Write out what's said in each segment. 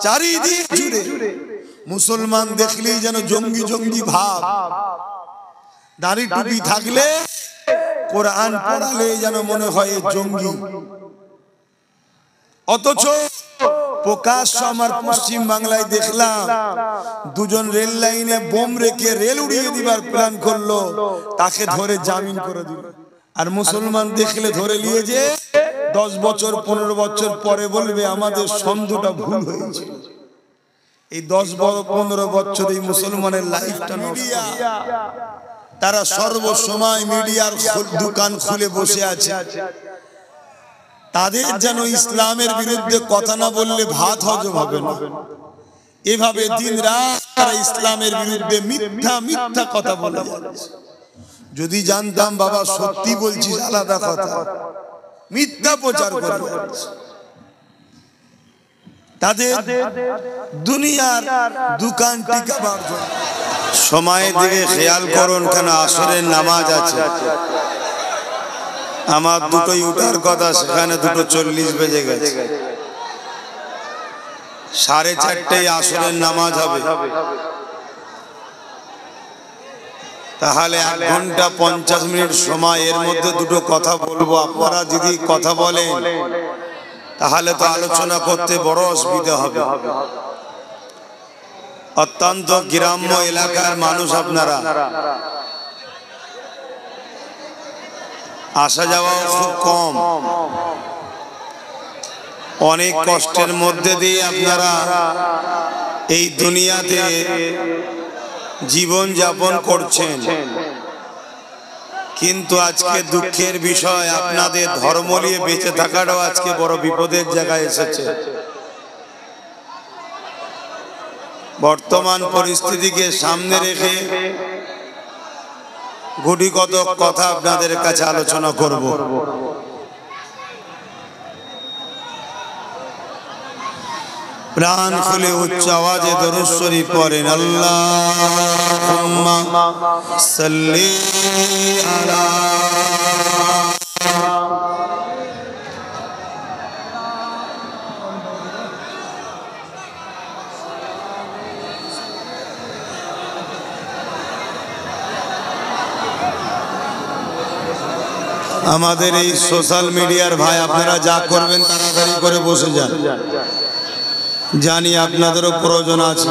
চারিদিক জুড়ে মুসলমান দেখলেই যেন জঙ্গি জঙ্গি ভাব, দাড়ি টুপি থাকলে কোরআন পড়ালে যেন মনে হয় জঙ্গি। অথচ প্রকাশ্য আমার পশ্চিম বাংলায় দেখলাম দুজন রেল লাইনে বোম রেখে রেল উড়িয়ে দিবার প্ল্যান করলো, তাকে ধরে জামিন করে দিল। আর মুসলমান দেখলে ধরে নিয়ে যে 10 বছর 15 বছর পরে বলবে আমাদের সন্দেহটা ভুল হয়েছে। এই 10-15 বছর এই মুসলমানের লাইফটা নষ্ট। তারা সর্বসময় মিডিয়ার দোকান খুলে বসে আছে। তাদের যেন ইসলামের বিরুদ্ধে কথা না বললে ভাত হজম হবে না। এভাবে দিন রাত তারা ইসলামের বিরুদ্ধে মিথ্যা মিথ্যা কথা বলে যাচ্ছে। যদি জানতাম বাবা সত্যি বলছিস আলাদা কথা, মিথ্যা প্রচার করে যাচ্ছে। তাদের দুনিয়ার দোকান টিকাবার জন্য। সময়ের দিকে খেয়াল করুন, কেন আসরের নামাজ আছে। আমার দুটোই উঠার কথা, সেখানে 2:40 বেজে গেছে। 4:30টায় আসরের নামাজ হবে। তাহলে 1 ঘন্টা 50 মিনিট সময়, এর মধ্যে দুটো কথা বলবো। আপনারা যদি কথা বলেন তাহলে তো আলোচনা করতে বড় অসুবিধা হবে। অত্যন্ত গ্রাম্য এলাকার মানুষ আপনারা, আসা যাওয়া খুব কম, অনেক কষ্টের মধ্যে দিয়ে আপনারা এই দুনিয়াতে জীবন যাপন করছেন। কিন্তু আজকে দুঃখের বিষয়, আপনাদের ধর্ম নিয়ে বেঁচে থাকাটাও আজকে বড় বিপদের জায়গায় এসেছে। বর্তমান পরিস্থিতিকে সামনে রেখে গুটি কতক কথা আপনাদের কাছে আলোচনা করব। প্রাণ খুলে উচ্চ আওয়াজে দরুদ শরীফ পড়েন। আল্লাহুম্মা সাল্লি আলা। আমাদের এই সোশ্যাল মিডিয়ার ভাই, আপনারা যা করবেন তাড়াতাড়ি করে বসে যান। জানি আপনাদেরও প্রয়োজন আছে,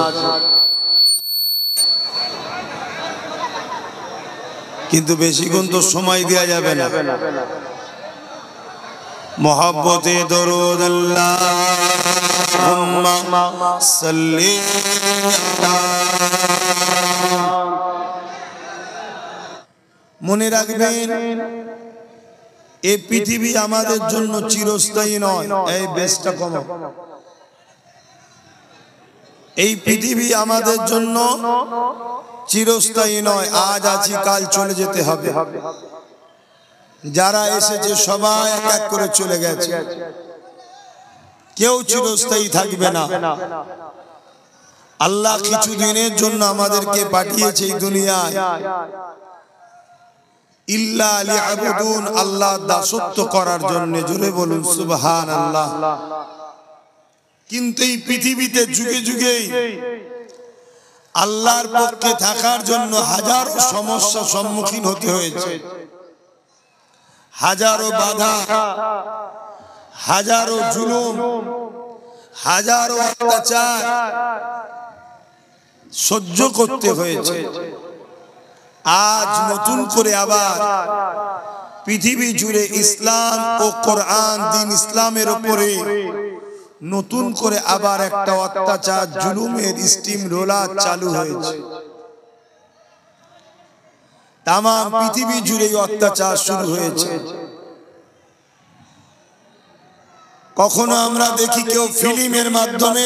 কিন্তু বেশিক্ষণ তো সময় দেওয়া যাবে না। মোহাব্বতে দরুদ আল্লাহুম্মা সাল্লি আলা। মনে রাখবেন, এই পৃথিবী আমাদের জন্য চিরস্থায়ী নয়। এই বেশটা কম। এই পৃথিবী আমাদের জন্য চিরস্থায়ী নয়। আজ আছি, কাল চলে যেতে হবে। যারা এসেছে সবাই এক এক করে চলে গেছে, কেউ চিরস্থায়ী থাকবে না। আল্লাহ কিছু দিনের জন্য আমাদেরকে পাঠিয়েছে এই দুনিয়ায়, ইল্লা লিয়াবুদুন, আল্লাহ দাসত্ব করার জন্য। জোরে বলুন সুবহানাল্লাহ। কিন্তু এই পৃথিবীতে যুগে যুগে আল্লাহর পক্ষে থাকার জন্য হাজারো সমস্যার সম্মুখীন হতে হয়েছে, হাজারো বাধা, হাজারো জুলুম, হাজারো অত্যাচার সহ্য করতে হয়েছে। আজ নতুন করে আবার পৃথিবী জুড়ে ইসলাম ও কোরআন, দিন ইসলামের উপরে নতুন করে আবার একটা অত্যাচার জুলুমের স্টিম রোলার চালু হয়েছে। তাম পৃথিবী জুড়ে অত্যাচার শুরু হয়েছে। কখনো আমরা দেখি কেউ ফিল্মের মাধ্যমে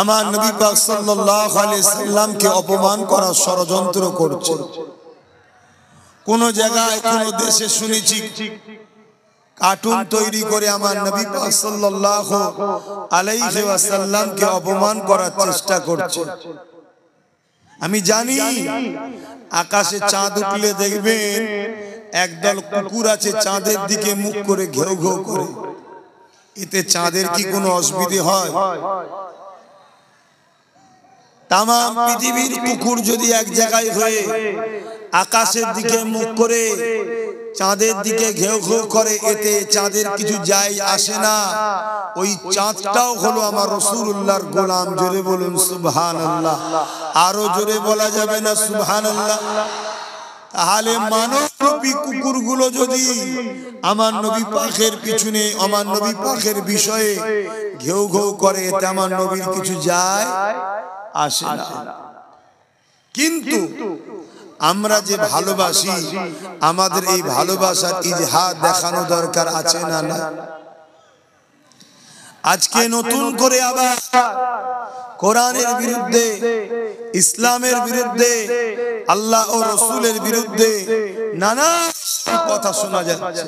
আমার নবী পাক সাল্লাল্লাহু আলাইহি সাল্লামকে অপমান করার ষড়যন্ত্র করছে। কোন জায়গায় কোন দেশে শুনেছি কার্টুন তৈরি করে আমার নবী পাক সাল্লাল্লাহু আলাইহি ওয়াসাল্লামকে অপমান করার চেষ্টা করছে। আমি জানি আকাশে চাঁদ উঠলে দেখবেন একদল কুকুর আছে চাঁদের দিকে মুখ করে ঘেউ ঘেউ করে। এতে চাঁদের কি কোনো অসুবিধে হয়? তাম পৃথিবীর কুকুর যদি এক জায়গায় হয়ে আকাশের দিকে মুখ করে চাঁদের দিকে ঘেউ ঘেউ করে, এতে চাঁদের কিছু যায় আসে না। ওই চাঁদটাও হলো আমার রাসূলুল্লাহর গোলাম। জোরে বলুন সুবহানাল্লাহ। আরো জোরে বলা যাবে না সুবহানাল্লাহ? তাহলে মানবরূপী কুকুরগুলো যদি আমার নবী পাকের পিছনে, আমার নবী পাকের বিষয়ে ঘেউ ঘেউ করে, এতে আমার নবীর কিছু যায় আসে না। কিন্তু আমরা যে ভালোবাসি, আমাদের এই ভালোবাসার ইজহার দেখানো দরকার আছে না? না। আজকে নতুন করে আবার কোরআনের বিরুদ্ধে, ইসলামের বিরুদ্ধে, আল্লাহ ও রাসূলের বিরুদ্ধে নানা কথা শোনা যাচ্ছে,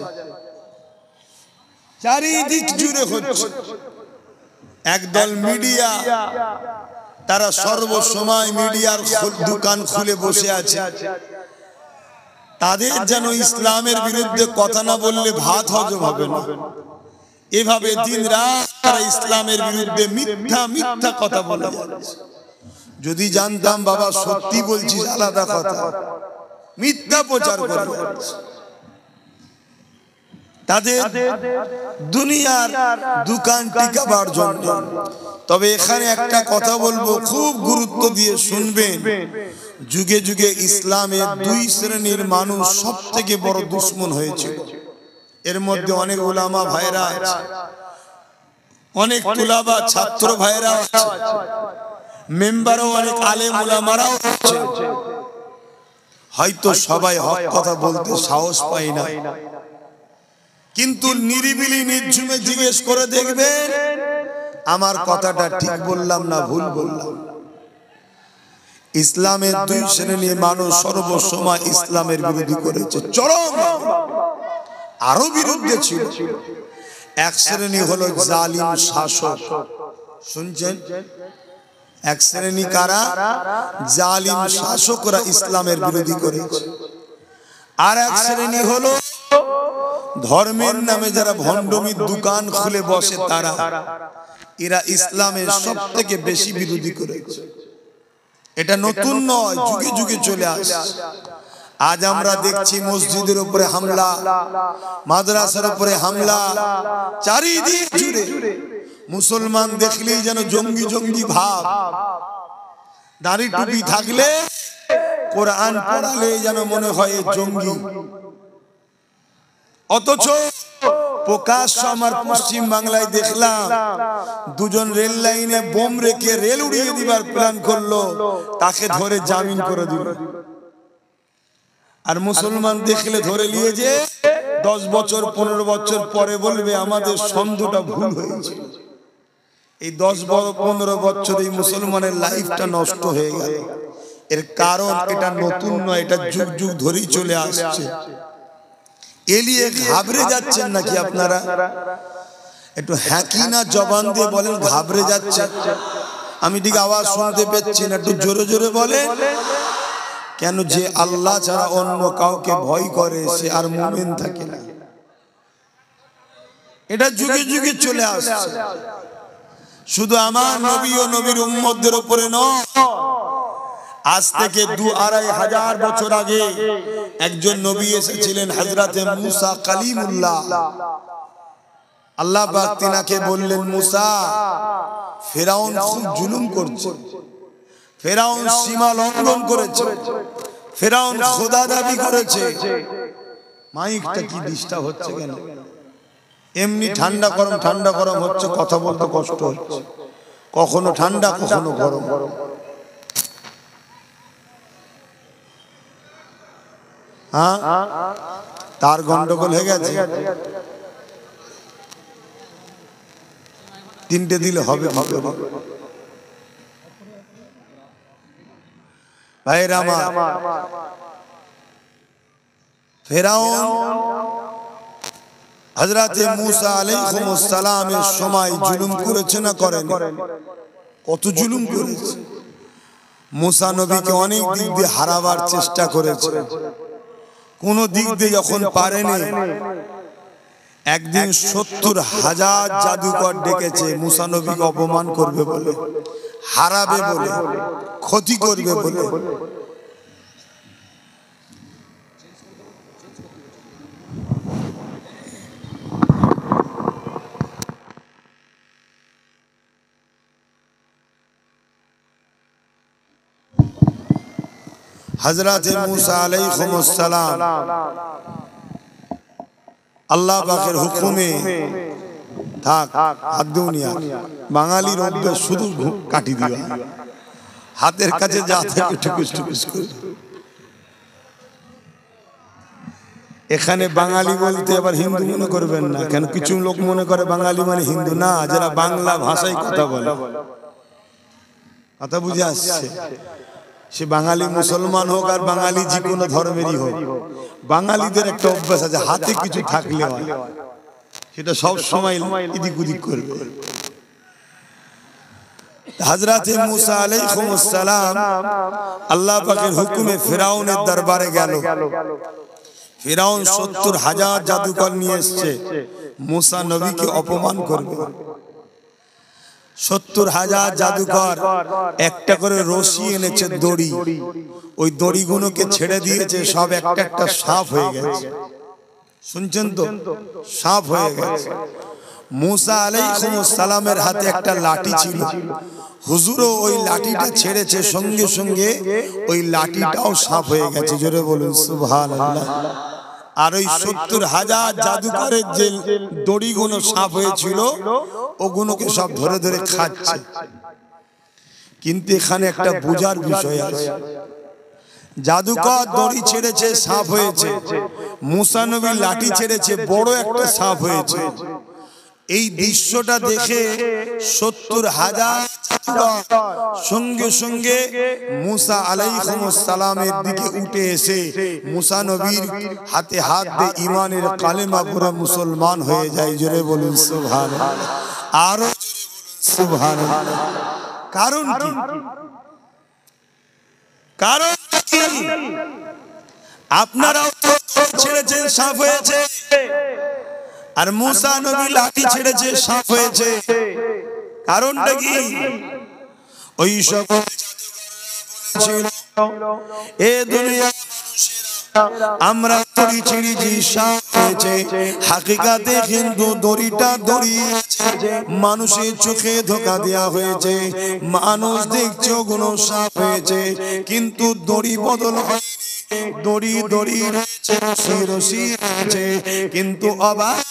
চারিদিক জুড়ে হচ্ছে। একদল মিডিয়া, তারা সর্বসময় মিডিয়ার দোকান খুলে বসে আছে। তাদের যেন ইসলামের বিরুদ্ধে কথা না বললে ভাত হজম হবে না। এভাবে দিন রাত তারা ইসলামের বিরুদ্ধে মিথ্যা মিথ্যা কথা বলে যাচ্ছে। যদি জানতাম বাবা সত্যি বলছিস আলাদা কথা, মিথ্যা প্রচার করে যাচ্ছে। তাদের দুনিয়ার দোকান টিকাবার জন্য। তবে এখানে একটা কথা বলবো, খুব গুরুত্ব দিয়ে শুনবেন। যুগে যুগে ইসলামের দুই শ্রেণীর মানুষ সব থেকে বড় দুশ্মন হয়েছিল। এর মধ্যে অনেক উলামা ভাইরা আছে, অনেক তুলাবা ছাত্র ভাইরা আছে, মেম্বারও অনেক আলেম উলামারাও আছে। হয়তো সবাই হক কথা বলতে সাহস পায় না, কিন্তু নিরিবিলি নির্ঝুমে জিজ্ঞেস করে দেখবেন আমার কথাটা ঠিক বললাম না ভুল বললাম। ইসলামের দুই শ্রেণীর মানুষ সর্বসময় ইসলামের বিরোধী করেছে, চরম আরো বিরুদ্ধে ছিল। এক শ্রেণী হলো জালিম শাসক। শুনছেন? এক শ্রেণী কারা? জালিম শাসকরা ইসলামের বিরোধী করেছে। আর এক শ্রেণী হলো ধর্মের নামে যারা ভণ্ডমির দোকান খুলে বসে, তারা, এরা ইসলামের সব থেকে বেশি বিরোধী করেছে। এটা নতুন নয়, যুগে যুগে চলে আসে। আজ আমরা দেখছি মসজিদের উপরে হামলা, মাদ্রাসার উপরে হামলা, চারিদিক জুড়ে মুসলমান দেখলেই যেন জঙ্গি জঙ্গি ভাব। দাড়ি টুপি থাকলে, কোরআন পড়ালে যেন মনে হয় জঙ্গি। অথচ প্রকাশ্য আমার পশ্চিম বাংলায় দেখলাম দুজন রেল লাইনে বোম রেখে রেল উড়িয়ে দিবার প্ল্যান করলো, তাকে ধরে জামিন করে দিল। আর মুসলমান দেখলে ধরে নিয়ে যে 10 বছর 15 বছর পরে বলবে আমাদের সন্দেহটা ভুল হয়েছে। এই 10-15 বছর এই মুসলমানের লাইফটা নষ্ট হয়ে গেল। এর কারণ এটা নতুন নয়, এটা যুগ যুগ ধরেই চলে আসছে। এলিয়ে ঘাবড়ে যাচ্ছেন নাকি আপনারা? একটু হ্যাকিনা জবান দিয়ে বলেন ঘাবড়ে যাচ্ছে। আমি ঠিক আওয়াজ শুনতে পাচ্ছি না, একটু জোরে জোরে বলেন। কেন? যে আল্লাহ ছাড়া অন্য কাউকে ভয় করে সে আর মুমিন থাকে না। এটা যুগে যুগে চলে আসছে। শুধু আমার নবী ও নবীর উম্মতদের উপরে নয়, আজ থেকে 2-2.5 হাজার বছর আগে একজন নবী এসেছিলেন, হযরতে মুসা কালিমুল্লাহ। আল্লাহ পাক তিনাকে বললেন, মুসা, ফেরাউন খুব জুলুম করছে, ফেরাউন সীমা লঙ্ঘন করেছে, ফেরাউন খোদা দাবি করেছে। মাইকটা কি ডিস্টার্ব হচ্ছে কেন? এমনি ঠান্ডা গরম হচ্ছে, কথা বলতে কষ্ট হচ্ছে। কখনো ঠান্ডা কখনো গরম। হ্যাঁ, তার গন্ডগোল হয়ে গেছে। 3টে দিলে হবে ভাইরা আমার। ফেরাউন হযরতে মুসা আলাইহিস সালামের সময় জুলুম করেছে না করেন? কত জুলুম করেছে। মুসা নবীকে অনেক দিক দিয়ে হারাবার চেষ্টা করেছে, কোন দিক দিয়ে যখন পারেনি, একদিন ৭০,০০০ জাদুকর ডেকেছে মুসা নবীকে অপমান করবে বলে, হারাবে বলে, ক্ষতি করবে বলে। হযরত মুসা আলাইহিস সালাম আল্লাহ পাকের হুকুমে থাক হাত দুনিয়া বাঙালির অভ্যাস শুধু কাটি দিবা, হাতের কাছে যা থাকে টুকুস টুকুস করে। এখানে বাঙালি বলতে আবার হিন্দু মনে করবেন না, কেন কিছু লোক মনে করে বাঙালি মানে হিন্দু না, যারা বাংলা ভাষায় কথা বলে। কথা বুঝে আসছে? সে বাঙালি মুসলমান হোক আর বাঙালি যে কোনো ধর্মেরই হোক, বাঙালিদের একটা অভ্যাস আছে হাতে কিছু থাকলে হয় সেটা সব সময় এদিক ওদিক করবে। হযরত মুসা আলাইহিস সালাম আল্লাহ পাকের হুকুমে ফিরাউনের দরবারে গেল। ফিরাউন ৭০,০০০ জাদুকর নিয়ে এসেছে মুসা নবীকে অপমান করবে। ৭০,০০০ জাদুকর একটা করে রশি এনেছে, দড়ি, ওই দড়িগুলোকে ছেড়ে দিয়েছে, সব একটা একটা সাপ হয়ে গেছে। শুনছেন তো? সাপ হয়ে গেছে। মুসা আলাইহিস সালামের হাতে একটা লাঠি ছিল, হুজুরও ওই লাঠিটা ছেড়েছে, সঙ্গে সঙ্গে ওই লাঠিটাও সাপ হয়ে গেছে। জোরে বলুন সুবহানাল্লাহ। আর ওই ৭০,০০০ জাদুকরের যে দড়িগুলো সাপ হয়েছিল ওগুলোকে সব ধরে ধরে খাচ্ছে। কিন্তু এখানে একটা বোঝার বিষয় আছে, জাদুকর দড়ি ছেড়েছে, সাপ হয়েছে, মুসা নবী লাঠি ছেড়েছে, বড় একটা সাপ হয়েছে। এই দৃশ্যটা দেখে ৭০,০০০ সঙ্গে সঙ্গে মুসা আলাইহিস সালামের দিকে উঠে এসে মুসা নবীর হাতে হাত দিয়ে ঈমানের কালেমা পড়ে মুসলমান হয়ে যায়। জোরে বলুন সুবহানাল্লাহ, আরো সুবহানাল্লাহ। কারণ কি? কারণ কি? আপনারাও তো ছেড়েছেন, সাপ হয়েছে, আর মুসা নবী লাঠি ছেড়েছে, সাপ হয়েছে। কারণটা কি? ওই সকল ছিল এ দুনিয়া আমরা দড়ি ছেড়েছি, সাপ হয়েছে। হাকিকাতে কিন্তু দড়িটা দড়ি মানুষের চোখে ধোঁকা দেওয়া হয়েছে, মানুষ দেখছে ওগুলো সাপ হয়েছে, কিন্তু দড়ি বদল হয়, দড়ি দড়ি রয়েছে, রশি রয়েছে। কিন্তু অবাক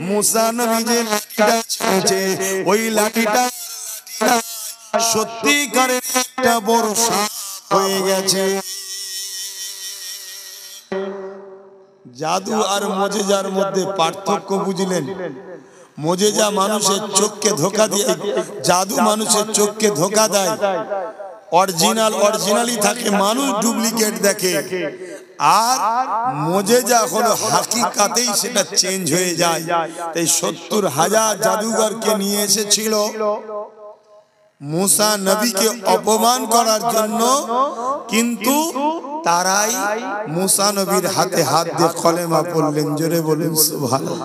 মুসা নবী যে লাঠিটা ছেড়েছে, ওই লাঠিটা সত্যিকারের একটা বড় সাপ হয়ে গেছে। জাদু আর মুজিজার মধ্যে পার্থক্য বুঝলেন? মুজিজা মানুষের চোখকে ধোঁকা দিয়ে, জাদু মানুষের চোখকে ধোঁকা দেয়, অরিজিনালি থাকে, মানুষ ডুপ্লিকেট দেখে। আর মুজিজা হলো হাকিকাতেই সেটা চেঞ্জ হয়ে যায়। তাই ৭০,০০০ জাদুঘরকে নিয়ে এসেছিল মুসা নবীকে অপমান করার জন্য, কিন্তু তারাই মুসা নবীর হাতে হাত দিয়ে কলেমা পড়লেন। জোরে বলুন সুবহানাল্লাহ।